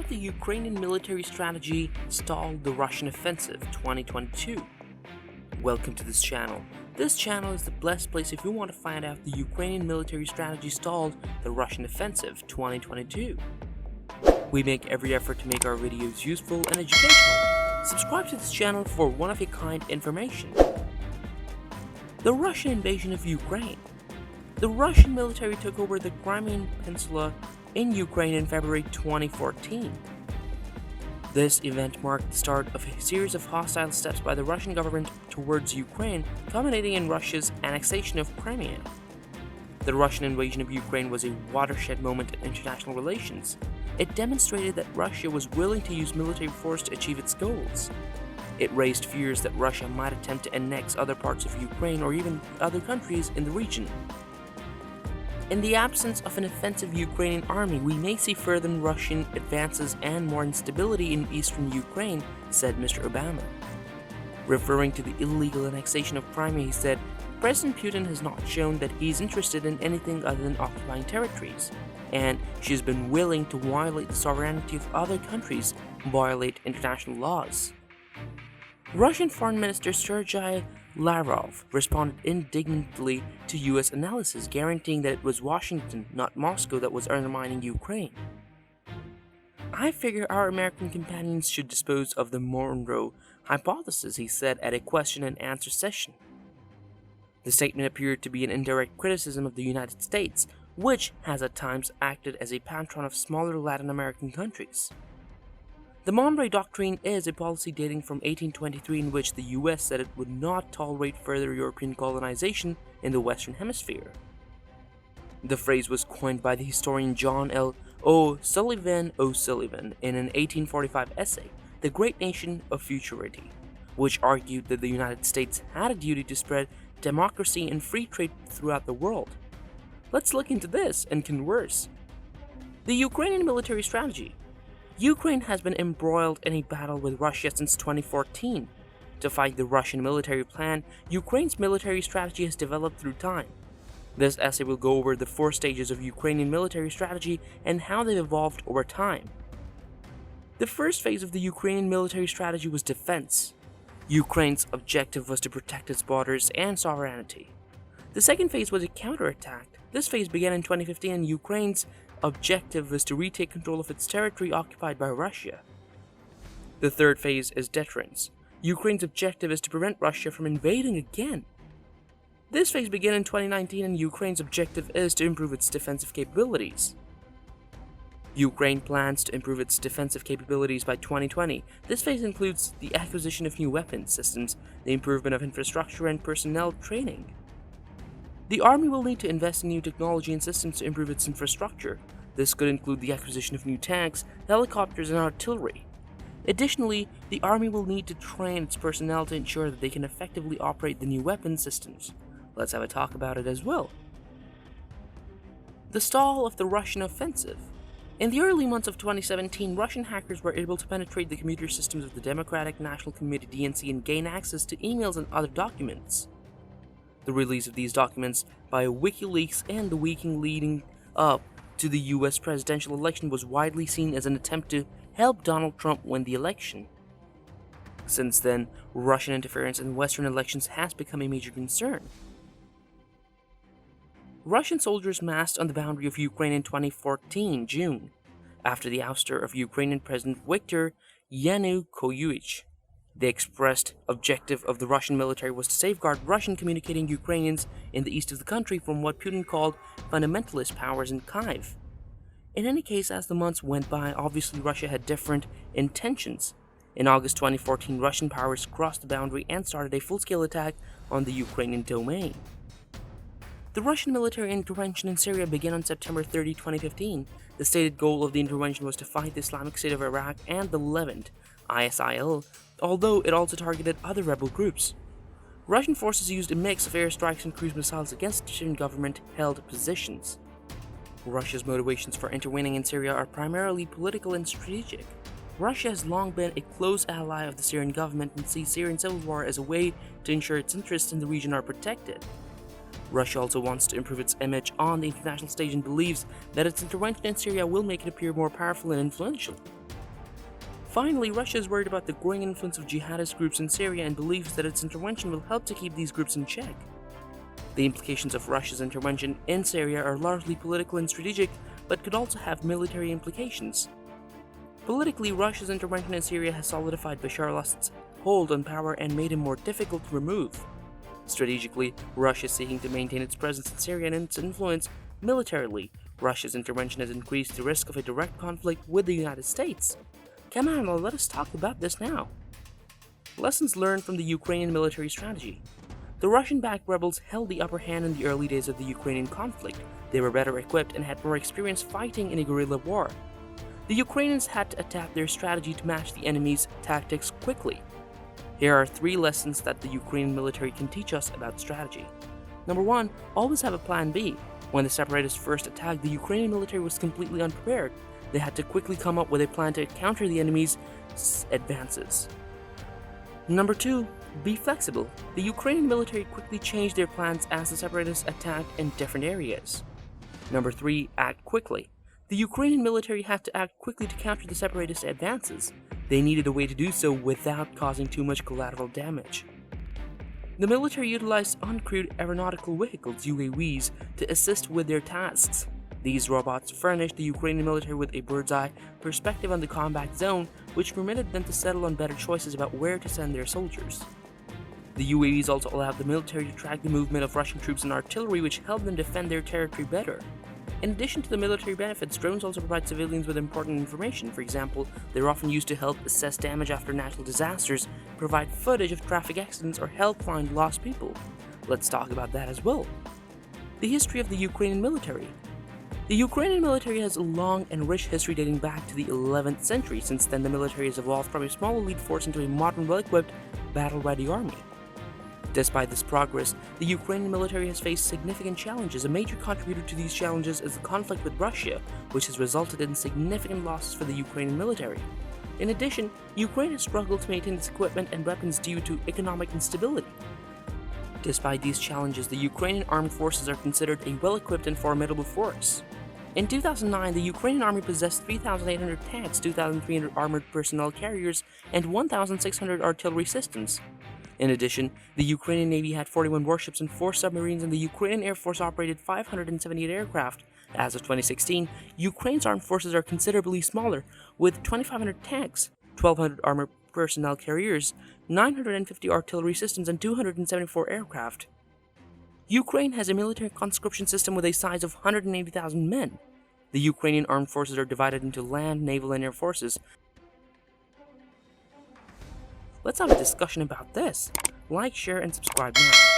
the Ukrainian military strategy stalled the Russian offensive 2022. Welcome to this channel. This channel is the best place if you want to find out the Ukrainian military strategy stalled the Russian offensive 2022. We make every effort to make our videos useful and educational. Subscribe to this channel for one-of-a-kind information. The Russian invasion of Ukraine. The Russian military took over the Crimean Peninsula in Ukraine in February 2014. This event marked the start of a series of hostile steps by the Russian government towards Ukraine, culminating in Russia's annexation of Crimea. The Russian invasion of Ukraine was a watershed moment in international relations. It demonstrated that Russia was willing to use military force to achieve its goals. It raised fears that Russia might attempt to annex other parts of Ukraine or even other countries in the region. In the absence of an offensive Ukrainian army, we may see further Russian advances and more instability in eastern Ukraine, said Mr. Obama. Referring to the illegal annexation of Crimea, he said, President Putin has not shown that he is interested in anything other than occupying territories, and she has been willing to violate the sovereignty of other countries and violate international laws. Russian Foreign Minister Sergei Lavrov responded indignantly to U.S. analysis, guaranteeing that it was Washington, not Moscow, that was undermining Ukraine. I figure our American companions should dispose of the Monroe hypothesis, he said at a question and answer session. The statement appeared to be an indirect criticism of the United States, which has at times acted as a patron of smaller Latin American countries. The Monroe Doctrine is a policy dating from 1823 in which the US said it would not tolerate further European colonization in the Western Hemisphere. The phrase was coined by the historian John L. O'Sullivan in an 1845 essay, The Great Nation of Futurity, which argued that the United States had a duty to spread democracy and free trade throughout the world. Let's look into this and converse. The Ukrainian military strategy. Ukraine has been embroiled in a battle with Russia since 2014. To fight the Russian military plan, Ukraine's military strategy has developed through time. This essay will go over the 4 stages of Ukrainian military strategy and how they've evolved over time. The first phase of the Ukrainian military strategy was defense. Ukraine's objective was to protect its borders and sovereignty. The second phase was a counterattack. This phase began in 2015 and Ukraine's objective was to retake control of its territory occupied by Russia. The third phase is deterrence. Ukraine's objective is to prevent Russia from invading again. This phase began in 2019 and Ukraine's objective is to improve its defensive capabilities. Ukraine plans to improve its defensive capabilities by 2020. This phase includes the acquisition of new weapons systems, the improvement of infrastructure, and personnel training. The army will need to invest in new technology and systems to improve its infrastructure. This could include the acquisition of new tanks, helicopters, and artillery. Additionally, the army will need to train its personnel to ensure that they can effectively operate the new weapon systems. Let's have a talk about it as well. The stall of the Russian offensive. In the early months of 2017, Russian hackers were able to penetrate the computer systems of the Democratic National Committee (DNC) and gain access to emails and other documents. The release of these documents by WikiLeaks and the weekend leading up to the US presidential election was widely seen as an attempt to help Donald Trump win the election. Since then, Russian interference in Western elections has become a major concern. Russian soldiers massed on the boundary of Ukraine in 2014 June, after the ouster of Ukrainian President Viktor Yanukovych. The expressed objective of the Russian military was to safeguard Russian communicating Ukrainians in the east of the country from what Putin called fundamentalist powers in Kyiv. In any case, as the months went by, obviously Russia had different intentions. In August 2014, Russian powers crossed the boundary and started a full-scale attack on the Ukrainian domain. The Russian military intervention in Syria began on September 30, 2015. The stated goal of the intervention was to fight the Islamic State of Iraq and the Levant, ISIL, although it also targeted other rebel groups. Russian forces used a mix of airstrikes and cruise missiles against Syrian government-held positions. Russia's motivations for intervening in Syria are primarily political and strategic. Russia has long been a close ally of the Syrian government and sees Syrian civil war as a way to ensure its interests in the region are protected. Russia also wants to improve its image on the international stage and believes that its intervention in Syria will make it appear more powerful and influential. Finally, Russia is worried about the growing influence of jihadist groups in Syria and believes that its intervention will help to keep these groups in check. The implications of Russia's intervention in Syria are largely political and strategic, but could also have military implications. Politically, Russia's intervention in Syria has solidified Bashar al-Assad's hold on power and made him more difficult to remove. Strategically, Russia is seeking to maintain its presence in Syria and its influence. Militarily, Russia's intervention has increased the risk of a direct conflict with the United States. Come on, let us talk about this now. Lessons learned from the Ukrainian military strategy. The Russian-backed rebels held the upper hand in the early days of the Ukrainian conflict. They were better equipped and had more experience fighting in a guerrilla war. The Ukrainians had to adapt their strategy to match the enemy's tactics quickly. Here are 3 lessons that the Ukrainian military can teach us about strategy. Number 1, always have a plan B. When the separatists first attacked, the Ukrainian military was completely unprepared. They had to quickly come up with a plan to counter the enemy's advances. Number 2, be flexible. The Ukrainian military quickly changed their plans as the separatists attacked in different areas. Number 3, act quickly. The Ukrainian military had to act quickly to counter the separatist advances. They needed a way to do so without causing too much collateral damage. The military utilized uncrewed aeronautical vehicles, UAVs, to assist with their tasks. These robots furnished the Ukrainian military with a bird's-eye perspective on the combat zone, which permitted them to settle on better choices about where to send their soldiers. The UAVs also allowed the military to track the movement of Russian troops and artillery, which helped them defend their territory better. In addition to the military benefits, drones also provide civilians with important information. For example, they're often used to help assess damage after natural disasters, provide footage of traffic accidents, or help find lost people. Let's talk about that as well. The history of the Ukrainian military. The Ukrainian military has a long and rich history dating back to the 11th century. Since then, the military has evolved from a small elite force into a modern, well-equipped, battle-ready army. Despite this progress, the Ukrainian military has faced significant challenges. A major contributor to these challenges is the conflict with Russia, which has resulted in significant losses for the Ukrainian military. In addition, Ukraine has struggled to maintain its equipment and weapons due to economic instability. Despite these challenges, the Ukrainian armed forces are considered a well-equipped and formidable force. In 2009, the Ukrainian army possessed 3,800 tanks, 2,300 armored personnel carriers, and 1,600 artillery systems. In addition, the Ukrainian Navy had 41 warships and 4 submarines, and the Ukrainian Air Force operated 578 aircraft. As of 2016, Ukraine's armed forces are considerably smaller, with 2,500 tanks, 1,200 armored personnel carriers, 950 artillery systems, and 274 aircraft. Ukraine has a military conscription system with a size of 180,000 men. The Ukrainian armed forces are divided into land, naval, and air forces. Let's have a discussion about this. Like, share, and subscribe now.